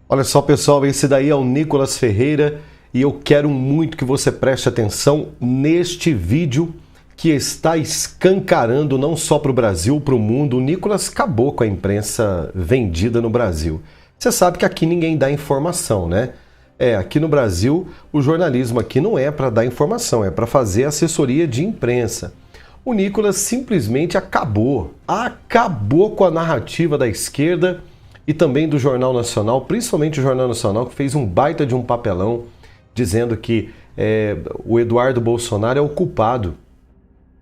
Olha só, pessoal, esse daí é o Nicolas Ferreira e eu quero muito que você preste atenção neste vídeo que está escancarando não só para o Brasil, para o mundo. O Nicolas acabou com a imprensa vendida no Brasil. Você sabe que aqui ninguém dá informação, né? Aqui no Brasil, o jornalismo aqui não é para dar informação, é para fazer assessoria de imprensa. O Nicolas simplesmente acabou com a narrativa da esquerda e também do Jornal Nacional, principalmente o Jornal Nacional, que fez um baita de um papelão dizendo que o Eduardo Bolsonaro é o culpado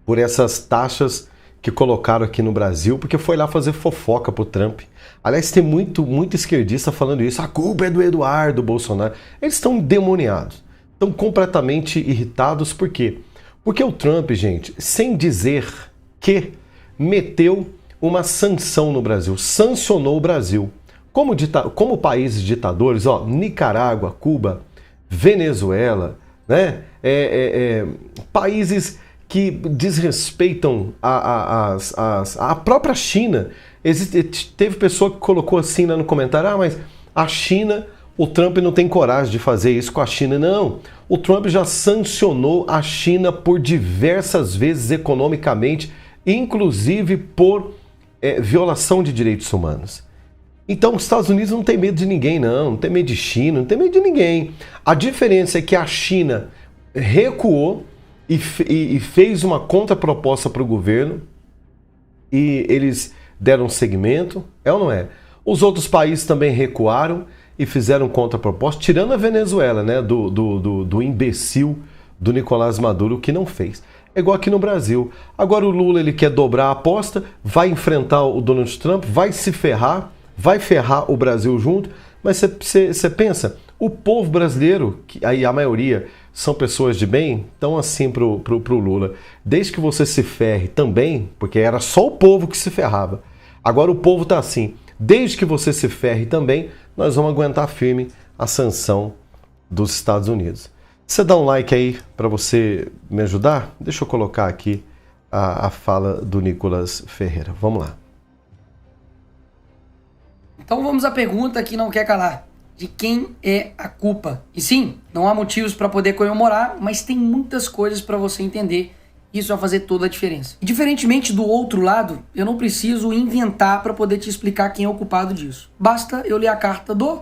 por essas taxas que colocaram aqui no Brasil, porque foi lá fazer fofoca pro Trump. Aliás, tem muito esquerdista falando isso. A culpa é do Eduardo Bolsonaro. Eles estão endemoniados, estão completamente irritados. Por quê? Porque o Trump, gente, sem dizer que, meteu uma sanção no Brasil, sancionou o Brasil. Como países ditadores, Nicarágua, Cuba, Venezuela, né? Países que desrespeitam a própria China. Teve pessoa que colocou assim no comentário, mas a China, o Trump não tem coragem de fazer isso com a China. Não, o Trump já sancionou a China por diversas vezes economicamente, inclusive por violação de direitos humanos. Então os Estados Unidos não tem medo de ninguém, não tem medo de China, não tem medo de ninguém. A diferença é que a China recuou e fez uma contraproposta para o governo e eles deram seguimento, ou não é? Os outros países também recuaram e fizeram contraproposta, tirando a Venezuela, né, do imbecil do Nicolás Maduro, que não fez. É igual aqui no Brasil. Agora o Lula ele quer dobrar a aposta, vai enfrentar o Donald Trump, vai se ferrar, vai ferrar o Brasil junto, mas você pensa, o povo brasileiro, que aí a maioria são pessoas de bem, estão assim pro Lula. Desde que você se ferre também, porque era só o povo que se ferrava. Agora o povo tá assim, desde que você se ferre também, nós vamos aguentar firme a sanção dos Estados Unidos. Você dá um like aí para você me ajudar? Deixa eu colocar aqui a fala do Nicolas Ferreira. Vamos lá. Então vamos à pergunta que não quer calar. De quem é a culpa? E sim, não há motivos para poder comemorar, mas tem muitas coisas para você entender. Isso vai fazer toda a diferença. E diferentemente do outro lado, eu não preciso inventar para poder te explicar quem é o culpado disso. Basta eu ler a carta do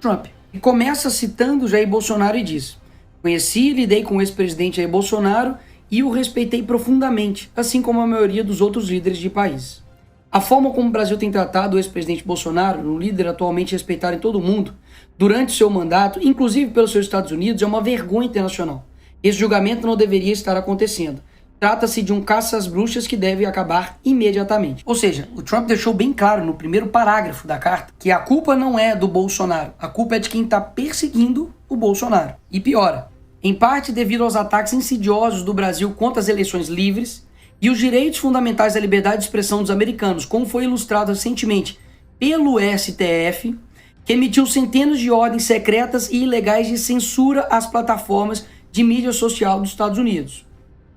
Trump. E começa citando Jair Bolsonaro e diz: conheci e lidei com o ex-presidente Jair Bolsonaro e o respeitei profundamente, assim como a maioria dos outros líderes de países. A forma como o Brasil tem tratado o ex-presidente Bolsonaro, um líder atualmente respeitado em todo o mundo, durante seu mandato, inclusive pelos seus Estados Unidos, é uma vergonha internacional. Esse julgamento não deveria estar acontecendo. Trata-se de um caça às bruxas que deve acabar imediatamente. Ou seja, o Trump deixou bem claro no primeiro parágrafo da carta que a culpa não é do Bolsonaro, a culpa é de quem está perseguindo o Bolsonaro. E piora, em parte devido aos ataques insidiosos do Brasil contra as eleições livres e os direitos fundamentais da liberdade de expressão dos americanos, como foi ilustrado recentemente pelo STF, que emitiu centenas de ordens secretas e ilegais de censura às plataformas de mídia social dos Estados Unidos.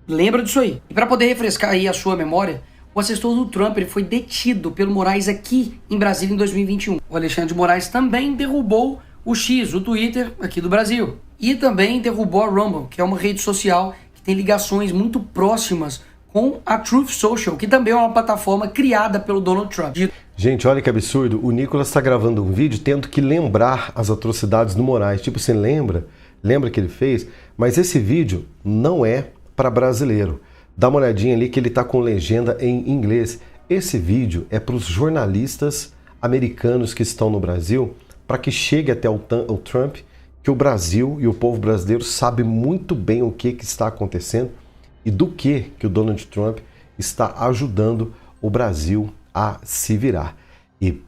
Lembra disso aí? E para poder refrescar aí a sua memória, o assessor do Trump ele foi detido pelo Moraes aqui em Brasília em 2021. O Alexandre de Moraes também derrubou o X, o Twitter aqui do Brasil. E também derrubou a Rumble, que é uma rede social que tem ligações muito próximas com a Truth Social, que também é uma plataforma criada pelo Donald Trump. Gente, olha que absurdo. O Nicolas está gravando um vídeo tendo que lembrar as atrocidades do Moraes. Tipo, você lembra que ele fez? Mas esse vídeo não é para brasileiro. Dá uma olhadinha ali que ele está com legenda em inglês. Esse vídeo é para os jornalistas americanos que estão no Brasil, para que chegue até o Trump, que o Brasil e o povo brasileiro sabe muito bem o que está acontecendo e do que o Donald Trump está ajudando o Brasil a se virar. E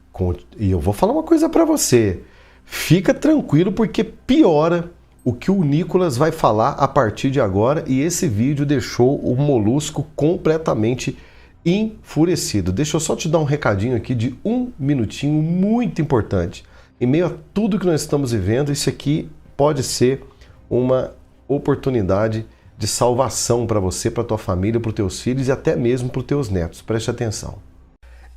eu vou falar uma coisa para você. Fica tranquilo porque piora o que o Nicolas vai falar a partir de agora e esse vídeo deixou o Molusco completamente enfurecido. Deixa eu só te dar um recadinho aqui de um minutinho muito importante. Em meio a tudo que nós estamos vivendo, isso aqui pode ser uma oportunidade de salvação para você, para tua família, para os teus filhos e até mesmo para os teus netos. Preste atenção.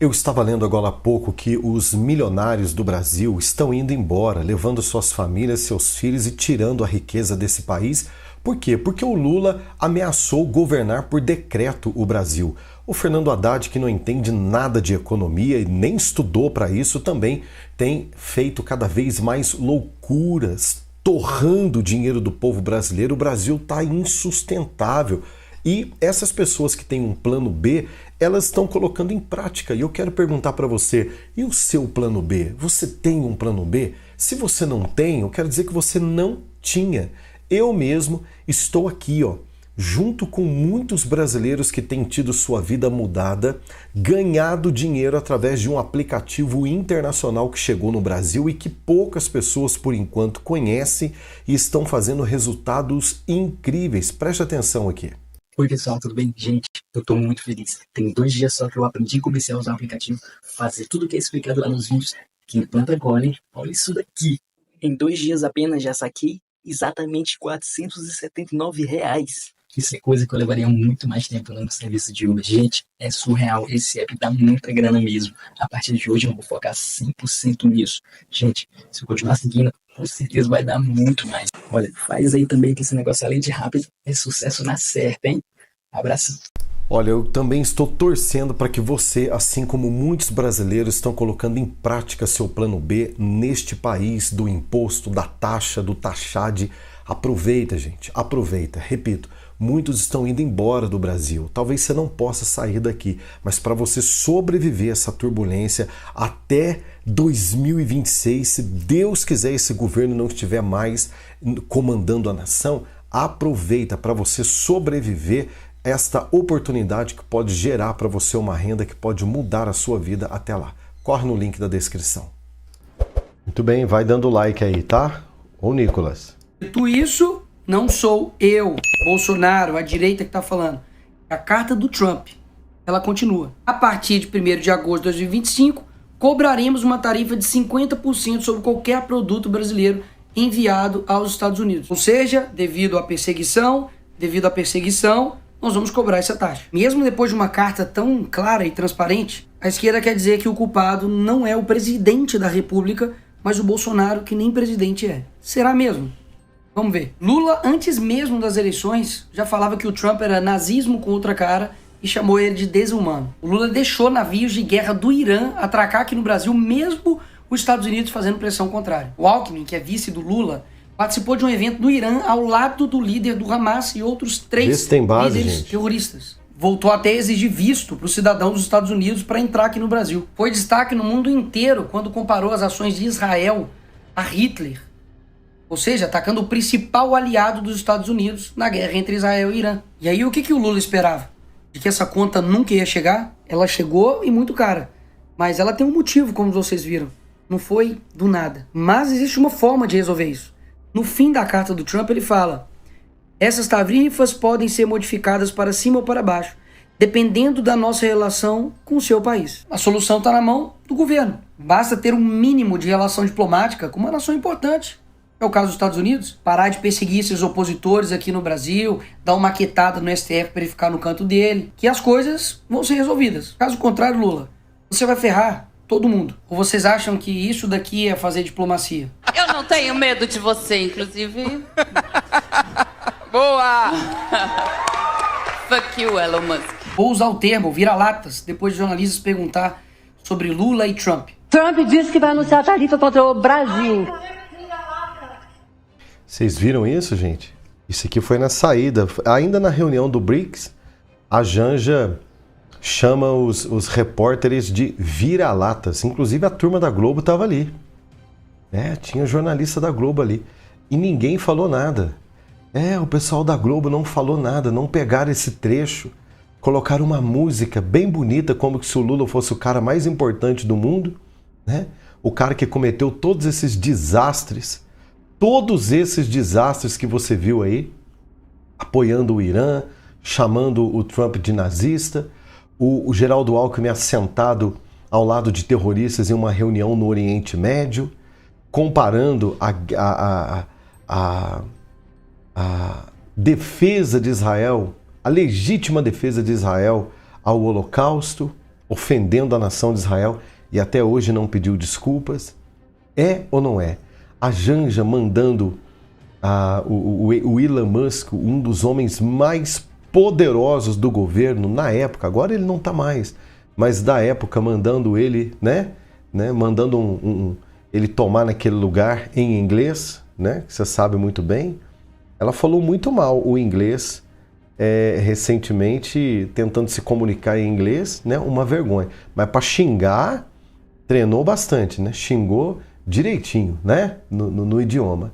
Eu estava lendo agora há pouco que os milionários do Brasil estão indo embora, levando suas famílias, seus filhos e tirando a riqueza desse país. Por quê? Porque o Lula ameaçou governar por decreto o Brasil. O Fernando Haddad, que não entende nada de economia e nem estudou para isso, também tem feito cada vez mais loucuras, torrando o dinheiro do povo brasileiro. O Brasil está insustentável. E essas pessoas que têm um plano B, elas estão colocando em prática. E eu quero perguntar para você, e o seu plano B? Você tem um plano B? Se você não tem, eu quero dizer que você não tinha. Eu mesmo estou aqui, junto com muitos brasileiros que têm tido sua vida mudada, ganhado dinheiro através de um aplicativo internacional que chegou no Brasil e que poucas pessoas, por enquanto, conhecem e estão fazendo resultados incríveis. Preste atenção aqui. Oi pessoal, tudo bem? Gente, eu tô muito feliz. Tem 2 dias só que eu aprendi e comecei a usar o aplicativo, fazer tudo que é explicado lá nos vídeos. Quem planta colhe, olha isso daqui. Em 2 dias apenas já saquei exatamente R$479. Isso é coisa que eu levaria muito mais tempo no serviço de Uber. Gente, é surreal. Esse app dá muita grana mesmo. A partir de hoje eu vou focar 100% nisso. Gente, se eu continuar seguindo, com certeza vai dar muito mais. Olha, faz aí também que esse negócio, além de rápido, é sucesso na certa, hein? Abraço. Olha, eu também estou torcendo para que você, assim como muitos brasileiros, estão colocando em prática seu plano B neste país do imposto, da taxa, do taxade. Aproveita, gente, aproveita. Repito, muitos estão indo embora do Brasil. Talvez você não possa sair daqui, mas para você sobreviver a essa turbulência até 2026, se Deus quiser esse governo não estiver mais comandando a nação, aproveita para você sobreviver esta oportunidade que pode gerar para você uma renda que pode mudar a sua vida até lá. Corre no link da descrição. Muito bem, vai dando like aí, tá? Ô Nicolas. Dito isso, não sou eu, Bolsonaro, a direita que está falando. É a carta do Trump. Ela continua. A partir de 1º de agosto de 2025, cobraremos uma tarifa de 50% sobre qualquer produto brasileiro enviado aos Estados Unidos. Ou seja, devido à perseguição, nós vamos cobrar essa taxa. Mesmo depois de uma carta tão clara e transparente, a esquerda quer dizer que o culpado não é o presidente da República, mas o Bolsonaro, que nem presidente é. Será mesmo? Vamos ver. Lula, antes mesmo das eleições, já falava que o Trump era nazismo com outra cara e chamou ele de desumano. O Lula deixou navios de guerra do Irã atracar aqui no Brasil, mesmo os Estados Unidos fazendo pressão contrária. O Alckmin, que é vice do Lula, participou de um evento no Irã ao lado do líder do Hamas e outros 3 líderes terroristas. Voltou até a exigir visto para os cidadãos dos Estados Unidos para entrar aqui no Brasil. Foi destaque no mundo inteiro quando comparou as ações de Israel a Hitler. Ou seja, atacando o principal aliado dos Estados Unidos na guerra entre Israel e Irã. E aí o que o Lula esperava? De que essa conta nunca ia chegar? Ela chegou e muito cara. Mas ela tem um motivo, como vocês viram. Não foi do nada. Mas existe uma forma de resolver isso. No fim da carta do Trump ele fala: essas tarifas podem ser modificadas para cima ou para baixo, dependendo da nossa relação com o seu país. A solução está na mão do governo. Basta ter um mínimo de relação diplomática com uma nação importante. É o caso dos Estados Unidos. Parar de perseguir esses opositores aqui no Brasil, dar uma maquetada no STF para ele ficar no canto dele, que as coisas vão ser resolvidas. Caso contrário, Lula, você vai ferrar todo mundo. Ou vocês acham que isso daqui é fazer diplomacia? Eu não tenho medo de você, inclusive. Boa! Fuck you, Elon Musk. Vou usar o termo vira-latas depois de jornalistas perguntar sobre Lula e Trump. Trump disse que vai anunciar a tarifa contra o Brasil. Vocês viram isso, gente? Isso aqui foi na saída. Ainda na reunião do BRICS, a Janja chama os repórteres de vira-latas. Inclusive a turma da Globo estava ali. Tinha jornalista da Globo ali. E ninguém falou nada. O pessoal da Globo não falou nada, não pegaram esse trecho, colocaram uma música bem bonita, como se o Lula fosse o cara mais importante do mundo, né? O cara que cometeu todos esses desastres que você viu aí, apoiando o Irã, chamando o Trump de nazista, o Geraldo Alckmin assentado ao lado de terroristas em uma reunião no Oriente Médio, comparando a defesa de Israel, a legítima defesa de Israel ao Holocausto. ofendendo a nação de Israel e até hoje não pediu desculpas? É ou não é? A Janja mandando o Elon Musk, um dos homens mais poderosos do governo na época, agora ele não está mais, mas da época mandando ele, né? Mandando ele tomar naquele lugar em inglês, né? Que você sabe muito bem. Ela falou muito mal o inglês recentemente, tentando se comunicar em inglês, né? Uma vergonha. Mas para xingar, treinou bastante, né? Xingou direitinho, né? No idioma.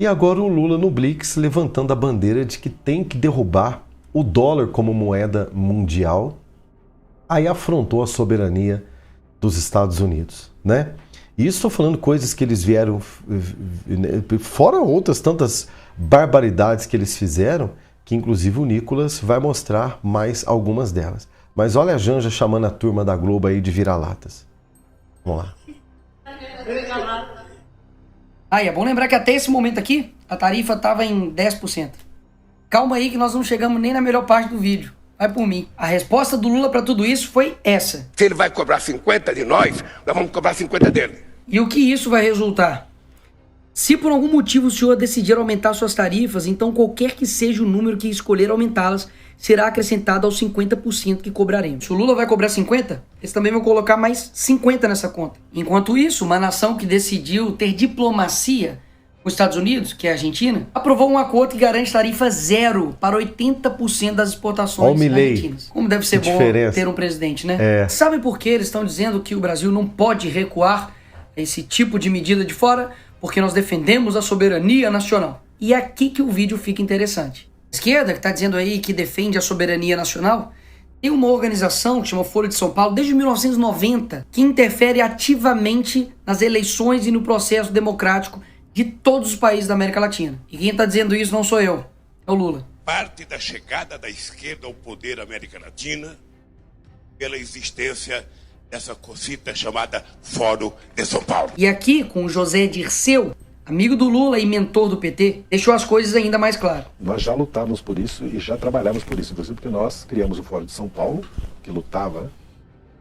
E agora o Lula no Blitz levantando a bandeira de que tem que derrubar o dólar como moeda mundial. Aí afrontou a soberania dos Estados Unidos, né? E isso estou falando coisas que eles vieram, fora outras tantas barbaridades que eles fizeram, que inclusive o Nicolas vai mostrar mais algumas delas. Mas olha a Janja chamando a turma da Globo aí de vira-latas. Vamos lá. É bom lembrar que até esse momento aqui, a tarifa estava em 10%. Calma aí que nós não chegamos nem na melhor parte do vídeo. Vai por mim. A resposta do Lula para tudo isso foi essa. Se ele vai cobrar 50 de nós vamos cobrar 50 dele. E o que isso vai resultar? Se por algum motivo o senhor decidir aumentar suas tarifas, então qualquer que seja o número que escolher aumentá-las, será acrescentado aos 50% que cobraremos. Se o Lula vai cobrar 50, eles também vão colocar mais 50 nessa conta. Enquanto isso, uma nação que decidiu ter diplomacia, os Estados Unidos, que é a Argentina, aprovou um acordo que garante tarifa zero para 80% das exportações argentinas. Como deve ser bom ter um presidente, né? Sabe por que eles estão dizendo que o Brasil não pode recuar esse tipo de medida de fora? Porque nós defendemos a soberania nacional. E é aqui que o vídeo fica interessante. A esquerda, que está dizendo aí que defende a soberania nacional, tem uma organização que chama Folha de São Paulo, desde 1990, que interfere ativamente nas eleições e no processo democrático de todos os países da América Latina. E quem está dizendo isso não sou eu, é o Lula. Parte da chegada da esquerda ao poder da América Latina pela existência dessa cosita chamada Fórum de São Paulo. E aqui, com o José Dirceu, amigo do Lula e mentor do PT, deixou as coisas ainda mais claras. Nós já lutávamos por isso e já trabalhávamos por isso, inclusive porque nós criamos o Fórum de São Paulo, que lutava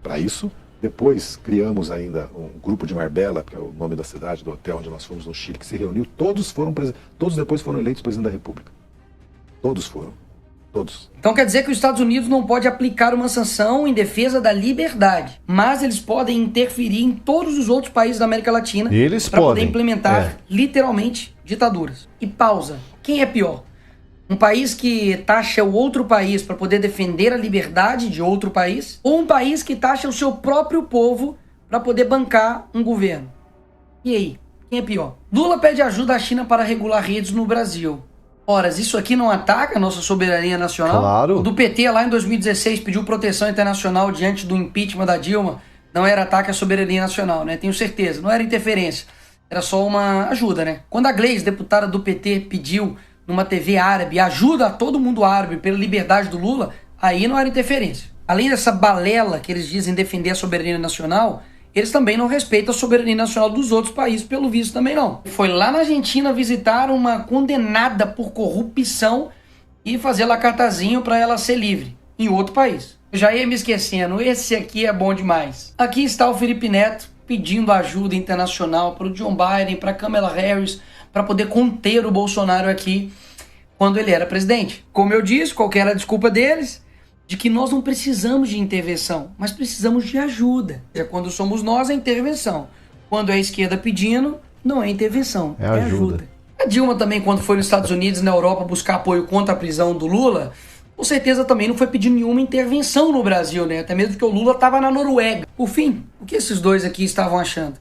para isso. Depois criamos ainda um grupo de Marbella, que é o nome da cidade, do hotel onde nós fomos no Chile, que se reuniu. Todos depois foram eleitos presidente da República. Todos foram. Todos. Então quer dizer que os Estados Unidos não pode aplicar uma sanção em defesa da liberdade, mas eles podem interferir em todos os outros países da América Latina para poder implementar literalmente ditaduras. E pausa. Quem é pior? Um país que taxa o outro país para poder defender a liberdade de outro país? Ou um país que taxa o seu próprio povo para poder bancar um governo? E aí? Quem é pior? Lula pede ajuda à China para regular redes no Brasil. Ora, isso aqui não ataca a nossa soberania nacional? Claro. O do PT lá em 2016 pediu proteção internacional diante do impeachment da Dilma. Não era ataque à soberania nacional, né? Tenho certeza. Não era interferência. Era só uma ajuda, né? Quando a Gleisi, deputada do PT, pediu numa TV árabe ajuda a todo mundo árabe pela liberdade do Lula, aí não era interferência. Além dessa balela que eles dizem defender a soberania nacional, eles também não respeitam a soberania nacional dos outros países, pelo visto também não. Foi lá na Argentina visitar uma condenada por corrupção e fazer lá cartazinho para ela ser livre, em outro país. Eu já ia me esquecendo, esse aqui é bom demais. Aqui está o Felipe Neto pedindo ajuda internacional para o John Biden, para Kamala Harris, para poder conter o Bolsonaro aqui quando ele era presidente. Como eu disse, qual que era a desculpa deles? De que nós não precisamos de intervenção, mas precisamos de ajuda. Quando somos nós, é intervenção. Quando é a esquerda pedindo, não é intervenção, é ajuda. A Dilma também, quando foi nos Estados Unidos e na Europa buscar apoio contra a prisão do Lula, com certeza também não foi pedir nenhuma intervenção no Brasil, né? Até mesmo porque o Lula estava na Noruega. Por fim, o que esses dois aqui estavam achando?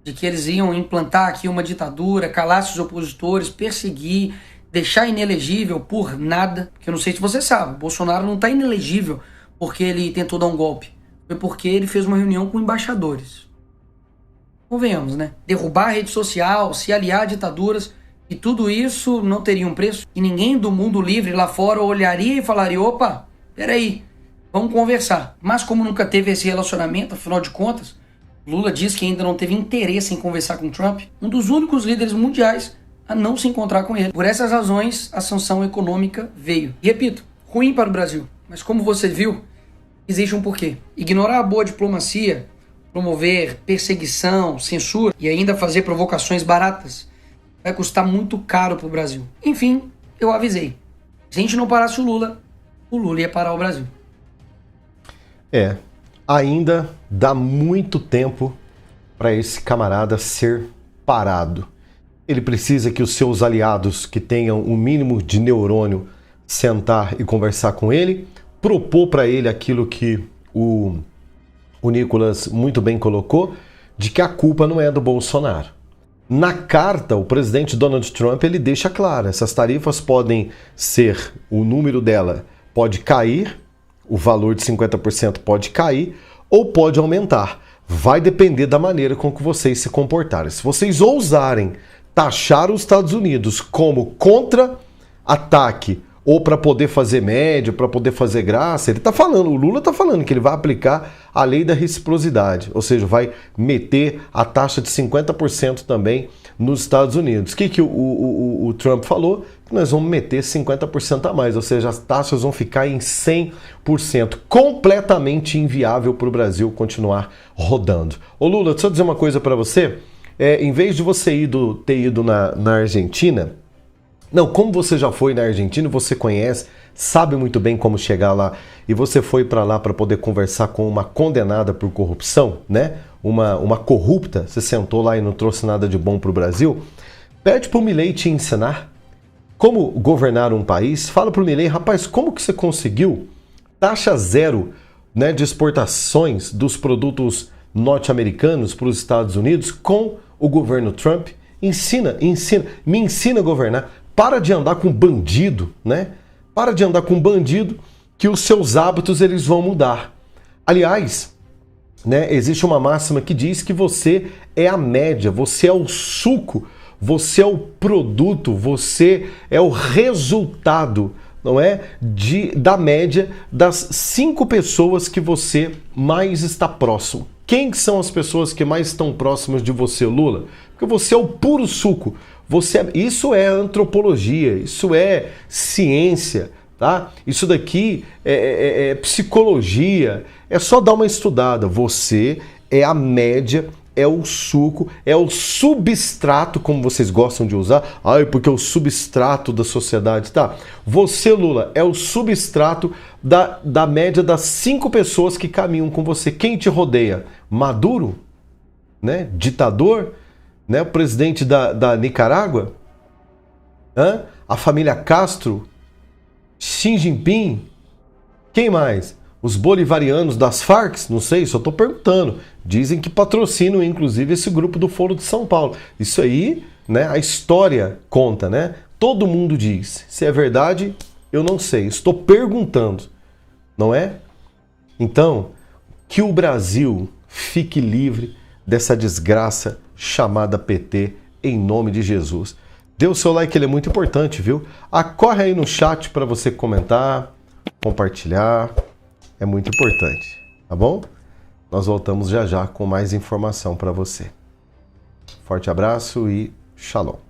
De que eles iam implantar aqui uma ditadura, calar seus opositores, perseguir, deixar inelegível por nada. Que eu não sei se você sabe, o Bolsonaro não está inelegível porque ele tentou dar um golpe. Foi porque ele fez uma reunião com embaixadores. Convenhamos, né? Derrubar a rede social, se aliar a ditaduras, e tudo isso não teria um preço. E ninguém do mundo livre lá fora olharia e falaria, opa, peraí, vamos conversar. Mas como nunca teve esse relacionamento, afinal de contas, Lula diz que ainda não teve interesse em conversar com Trump, um dos únicos líderes mundiais a não se encontrar com ele. Por essas razões, a sanção econômica veio. E repito, ruim para o Brasil. Mas como você viu, Existe um porquê. Ignorar a boa diplomacia, promover perseguição, censura e ainda fazer provocações baratas vai custar muito caro pro Brasil. Enfim, eu avisei. Se a gente não parasse o Lula ia parar o Brasil. Ainda dá muito tempo para esse camarada ser parado. Ele precisa que os seus aliados, que tenham um mínimo de neurônio, sentar e conversar com ele, propor para ele aquilo que o Nicolas muito bem colocou, de que a culpa não é do Bolsonaro. Na carta, o presidente Donald Trump ele deixa claro, essas tarifas podem ser, o número dela pode cair, o valor de 50% pode cair ou pode aumentar. Vai depender da maneira com que vocês se comportarem. Se vocês ousarem taxar os Estados Unidos como contra-ataque ou para poder fazer média, para poder fazer graça, o Lula está falando que ele vai aplicar a lei da reciprocidade, ou seja, vai meter a taxa de 50% também nos Estados Unidos. O que o Trump falou? Que nós vamos meter 50% a mais, ou seja, as taxas vão ficar em 100%. Completamente inviável para o Brasil continuar rodando. Ô Lula, deixa eu dizer uma coisa para você. Em vez de você ter ido na Argentina, não, como você já foi na Argentina, você conhece, sabe muito bem como chegar lá, e você foi para lá para poder conversar com uma condenada por corrupção, né? Uma corrupta, você sentou lá e não trouxe nada de bom para o Brasil, pede para o Milei te ensinar como governar um país. Fala para o Milei, rapaz, como que você conseguiu taxa zero, né, de exportações dos produtos norte-americanos para os Estados Unidos com o governo Trump? Me ensina a governar. Para de andar com bandido, né? Para de andar com bandido, que os seus hábitos eles vão mudar. Aliás, né, existe uma máxima que diz que você é a média, você é o suco, você é o produto, você é o resultado, não é? Da média das 5 pessoas que você mais está próximo. Quem são as pessoas que mais estão próximas de você, Lula? Porque você é o puro suco. Isso é antropologia, isso é ciência, tá? Isso daqui é psicologia. É só dar uma estudada. Você é a média, é o suco, é o substrato, como vocês gostam de usar. Porque é o substrato da sociedade, tá? Você, Lula, é o substrato da média das 5 pessoas que caminham com você. Quem te rodeia? Maduro? Né? Ditador? Né? O presidente da Nicarágua? A família Castro? Xi Jinping? Quem mais? Os bolivarianos das Farc? Não sei, só estou perguntando. Dizem que patrocinam, inclusive, esse grupo do Foro de São Paulo. Isso aí, né, a história conta, né? Todo mundo diz. Se é verdade, eu não sei. Estou perguntando, não é? Então, que o Brasil fique livre dessa desgraça chamada PT, em nome de Jesus. Dê o seu like, ele é muito importante, viu? Corre aí no chat para você comentar, compartilhar. É muito importante, tá bom? Nós voltamos já já com mais informação para você. Forte abraço e shalom.